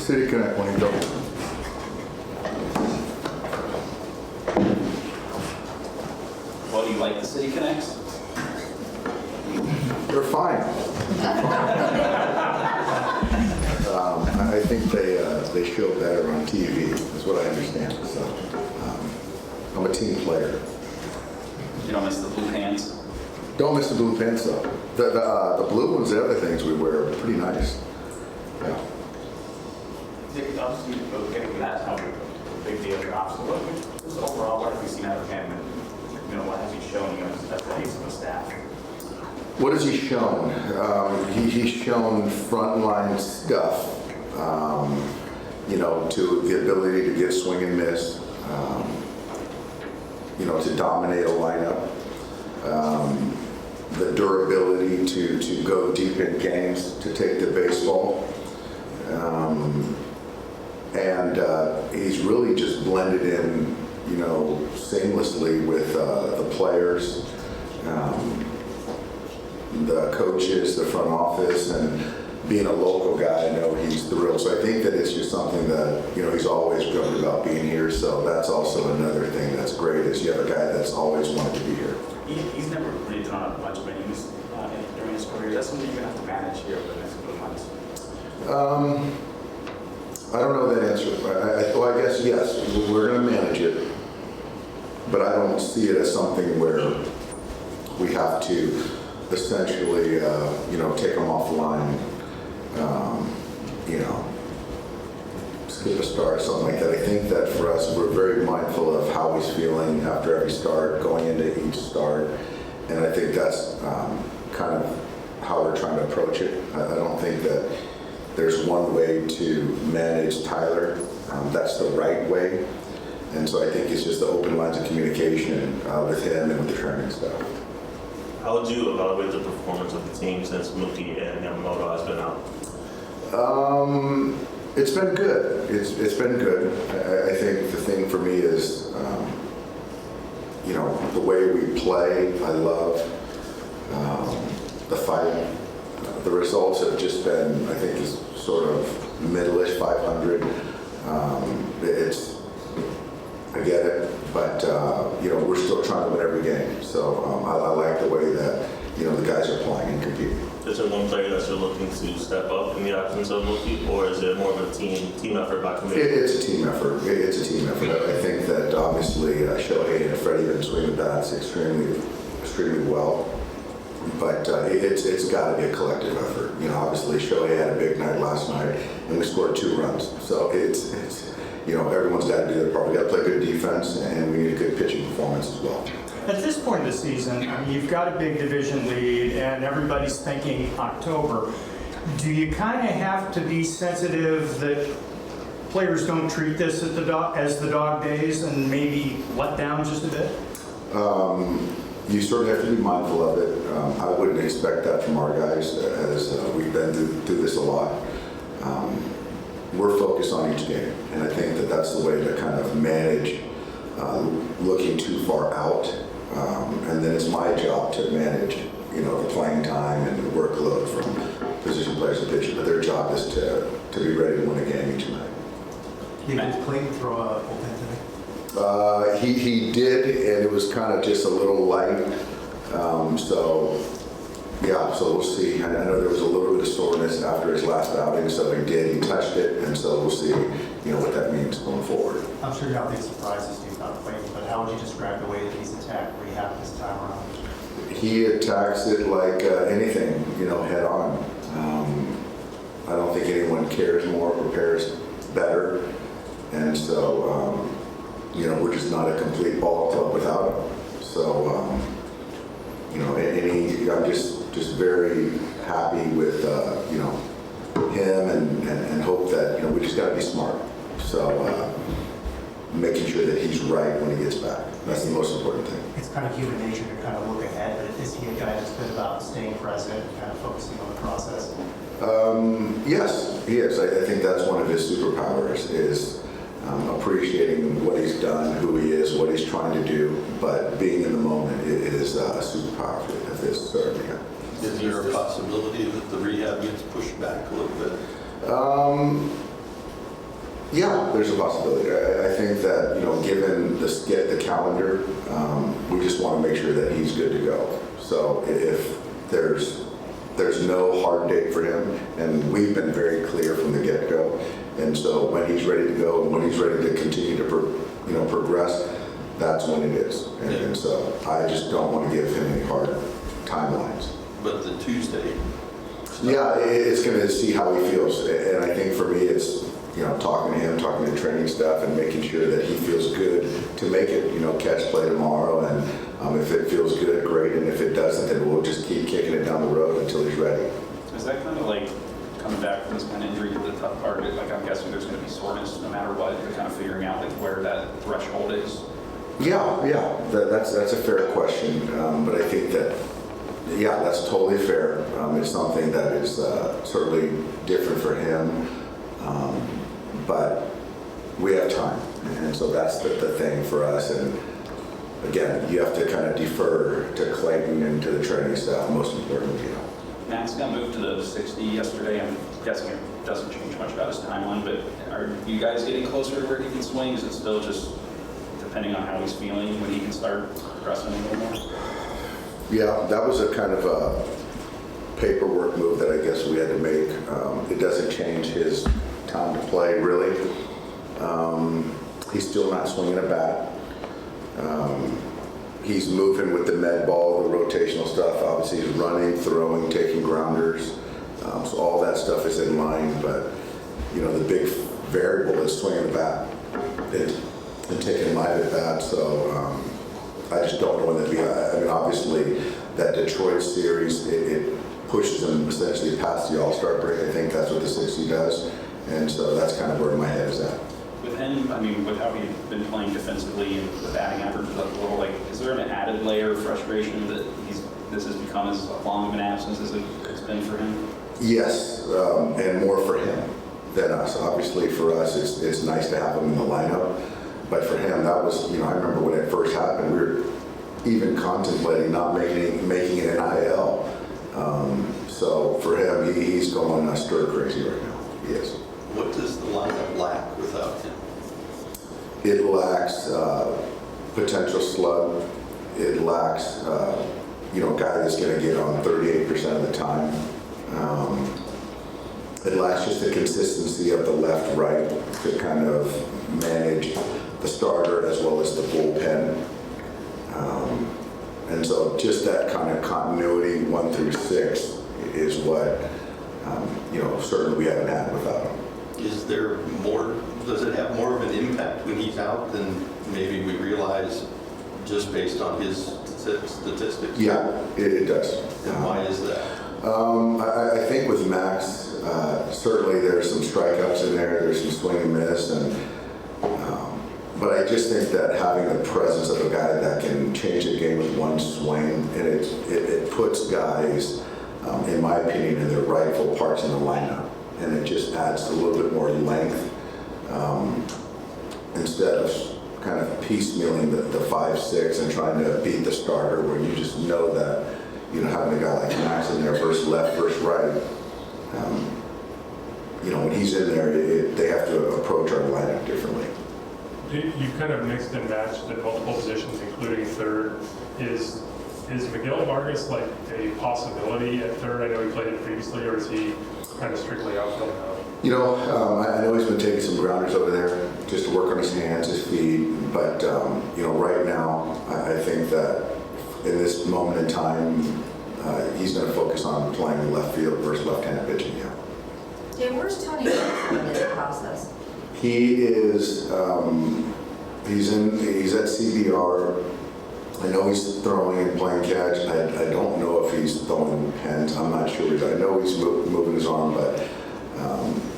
City Connect when you go. Well, do you like the City Connects? They're fine. I think they show better on TV, is what I understand. So I'm a team player. You don't miss the blue pants? Don't miss the blue pants though. The blue ones, the other things we wear are pretty nice. Yeah. Obviously, getting that how big the other obstacle. Just overall, what have you seen out of him, and what has he shown you as the face of the staff? What has he shown? He's shown frontline stuff. To the ability to get swing and miss. To dominate a lineup. The durability to go deep in games, to take the baseball. And he's really just blended in, seamlessly with the players, the coaches, the front office, and being a local guy, I know he's thrilled. So I think that it's just something that, he's always dreamed about being here. So that's also another thing that's great, is you have a guy that's always wanted to be here. He's never really drawn up much of innings during his career. That's something you're going to have to manage here over the next couple of months. I don't know that answer. I guess yes, we're going to manage it, but I don't see it as something where we have to essentially, take them offline, skip a start, something like that. I think that for us, we're very mindful of how he's feeling after every start, going into each start, and I think that's kind of how we're trying to approach it. I don't think that there's one way to manage Tyler. That's the right way. And so I think it's just the open lines of communication with him and with the training staff. How would you evaluate the performance of the team since Muncy and Yamamoto has been out? It's been good. It's been good. I think the thing for me is, the way we play. I love the fight. The results have just been, I think, is sort of middle-ish 500. I get it, but we're still trying to win every game. So I like the way that the guys are playing and competing. Is there one player that you're looking to step up in the absence of Muncy, or is it more of a team effort by committee? It's a team effort. It's a team effort. I think that obviously Shohei and Freddie have been swinging the bats extremely well. But it's got to be a collective effort. Obviously Shohei had a big night last night, and we scored 2 runs. So it's everyone's got to do their part. We got to play good defense, and we need a good pitching performance as well. At this point in the season, you've got a big division lead, and everybody's thinking October. Do you kind of have to be sensitive that players don't treat this as the dog days and maybe let down just a bit? You certainly have to be mindful of it. I wouldn't expect that from our guys, as we've been through this a lot. We're focused on each game, and I think that that's the way to kind of manage looking too far out. And then it's my job to manage, the playing time and the workload from position players and pitchers. But their job is to be ready to win a game each night. Did Clayton throw a bullpen today? He did, and it was kind of just a little light. So we'll see. I know there was a little bit of soreness after his last outing, so he touched it, and so we'll see, what that means going forward. I'm sure you're not big surprises to about Clayton, but how would you describe the way that he's attacked rehab this time around? He attacks it like anything, head on. I don't think anyone cares more, prepares better, and so we're just not a complete ball club without him. So I'm just very happy with him and hope that we just got to be smart. So making sure that he's right when he gets back. That's the most important thing. It's kind of human nature to kind of look ahead, but is he a guy that's been about staying present and kind of focusing on the process? Yes, he is. I think that's one of his superpowers, is appreciating what he's done, who he is, what he's trying to do, but being in the moment is a superpower of his, certainly. Is there a possibility that the rehab gets pushed back a little bit? Yeah, there's a possibility. I think that, given the calendar, we just want to make sure that he's good to go. So if there's no hard date for him, and we've been very clear from the get-go, and so when he's ready to go and when he's ready to continue to progress, that's when it is. And so I just don't want to give him any hard timelines. But the Tuesday, Yeah, it's going to see how he feels. And I think for me, it's, talking to him, talking to training staff, and making sure that he feels good to make it, catch play tomorrow. And if it feels good, great. And if it doesn't, then we'll just keep kicking it down the road until he's ready. Is that kind of like coming back from this kind of injury, the tough part? Like, I'm guessing there's going to be soreness no matter what. You're kind of figuring out like where that threshold is. Yeah, that's a fair question. But I think that, that's totally fair. It's something that is certainly different for him. But we have time. And so that's the thing for us. And again, you have to kind of defer to Clayton and to the training staff, most importantly. Max got moved to the 60 yesterday. I'm guessing it doesn't change much about his timeline, but are you guys getting closer to where he can swing? Is it still just depending on how he's feeling when he can start pressing a little more? Yeah, that was a kind of a paperwork move that I guess we had to make. It doesn't change his time to play, really. He's still not swinging a bat. He's moving with the med ball, the rotational stuff. Obviously, he's running, throwing, taking grounders. So all that stuff is in line. But, the big variable is swinging the bat and taking live at bat. So I just don't know when that'd be. I mean, obviously, that Detroit series, it pushes him essentially past the All-Star break. I think that's what the 60 does. And so that's kind of where my head is at. With him, I mean, with how he's been playing defensively and the batting average is up a little, like, is there an added layer of frustration that this has become as long of an absence as it's been for him? Yes, and more for him than us. Obviously, for us, it's nice to have him in the lineup. But for him, that was, I remember when it first happened, we were even contemplating not making it an IL. So for him, he's going stir crazy right now. He is. what does the lineup lack without him? It lacks potential slug. It lacks, a guy that's going to get on 38% of the time. It lacks just the consistency of the left-right to kind of manage the starter as well as the bullpen. And so just that kind of continuity 1 through 6 is what, certainly we haven't had without him. Is there more, does it have more of an impact when he's out than maybe we realize just based on his statistics? Yeah, it does. And why is that? I think with Max, certainly there's some strikeouts in there, there's some swing and miss, but I just think that having the presence of a guy that can change the game with one swing, and it puts guys, in my opinion, in their rightful parts in the lineup, and it just adds a little bit more length instead of kind of piecemealing the 5-6 and trying to beat the starter, where you just know that having a guy like Max in there, first left, first right, when he's in there, they have to approach our lineup differently. You kind of mixed and matched at multiple positions, including third. Is Miguel Vargas like a possibility at third? I know he played it previously, or is he kind of strictly outfield now? I know he's been taking some grounders over there just to work on his hands, his feet, but right now, I think that in this moment in time, he's going to focus on playing left field versus left-handed pitching. Yeah. Jay, where's Tony Gonsolin in the process? He is. He's at CBR. I know he's throwing and playing catch. I don't know if he's throwing pens. I'm not sure. I know he's moving his arm, but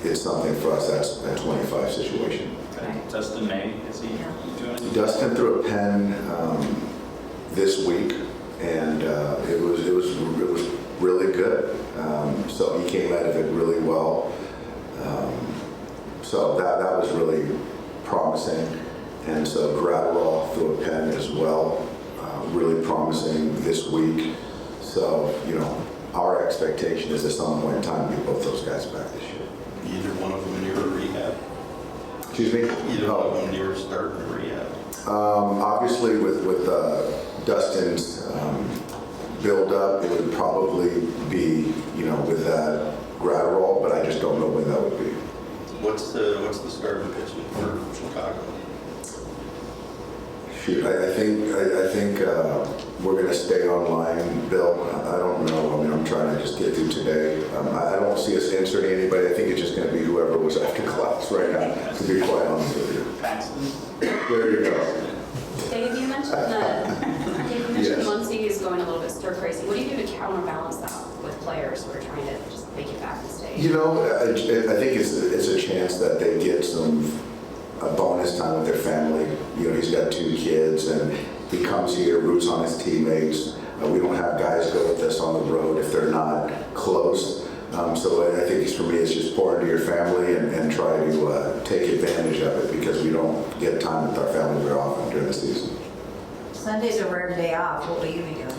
it's something for us. That's a 25 situation. Okay. Dustin May, is he doing it? Dustin threw a pen this week, and it was really good. So he came out of it really well. So that was really promising. And so Gratterall threw a pen as well, really promising this week. So, our expectation is at some point in time to get both those guys back this year. Either one of them in your rehab? Excuse me? You don't know when you're starting to rehab. Obviously, with Dustin's build up, it would probably be, with that Gratterall, but I just don't know when that would be. What's the start of pitching for Chicago? Shoot, I think we're going to stay online, Bill. I don't know. I mean, I'm trying to just get through today. I don't see us inserting anybody. I think it's just going to be whoever was after class right now, to be quite honest with you. Paxton? There you go. Dave, you mentioned Yes. Muncy is going a little bit stir crazy. What do you do to counterbalance that with players who are trying to just make it back to stage? I think it's a chance that they get a bonus time with their family. He's got 2 kids, and he comes here, roots on his teammates. We don't have guys go with us on the road if they're not close. So I think for me, it's just pour into your family and try to take advantage of it, because we don't get time with our family very often during the season. Sunday's a rare day off. What will you be doing?